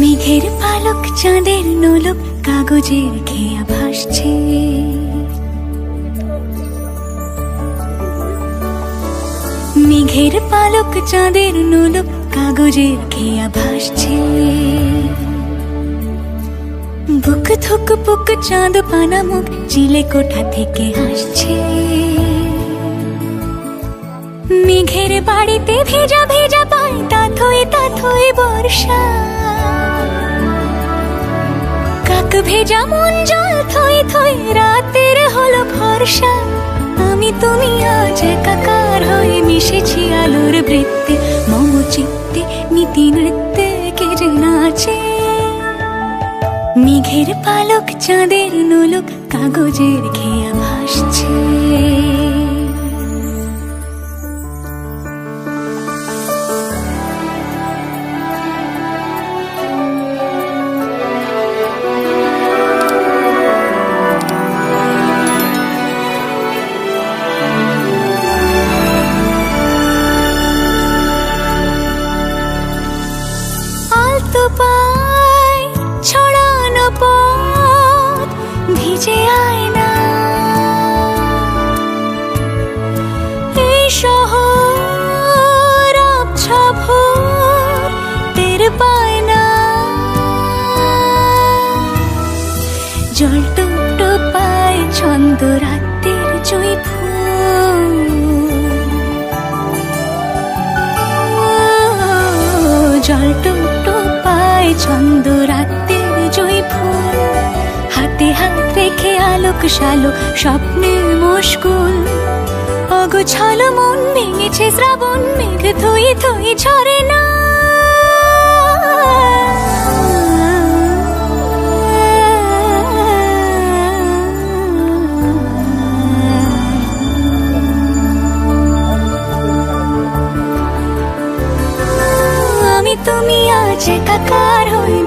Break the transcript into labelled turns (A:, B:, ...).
A: মেঘের পালক চাঁদের নোলক কাগজের খেয়া ভাসছে, মেঘের পালক চাঁদের নোলক কাগজের খেয়া ভাসছে। বুক থুক পুক চাঁদ পানা মুখ চিলে কোঠা থেকে হাসছে। মেঘের বাড়িতে ভেজা ভেজা পায় তাথই বর্ষা, কাক ভেজা মন জল থই থই রাতের হলো ভরসা। আমি তুমি আজ একাকার হয়ে মিশেছি আলোর বৃত্তে, মম চিত্তে নীতি নৃত্যে কে যে নাচে। মেঘের পালক চাঁদের নোলক কাগজের খেয়া ভাসছে। পায় ছড়ানো পথ ভিজে আয়না, এই শহর আবছা ভোর টের পায় না। জল টুকটো পায় ছন্দ রাতের জুঁই ফুল, জল টুকটো ছন্দ রাতের জুঁই ফুল। হাতে হাত রেখে আলোক শালোক স্বপ্নে মশগুল। অগোছালো মন ভেঙেছে শ্রাবণ মেঘ থই থই ঝরে না। আমি তুমি আজ একাকার হই।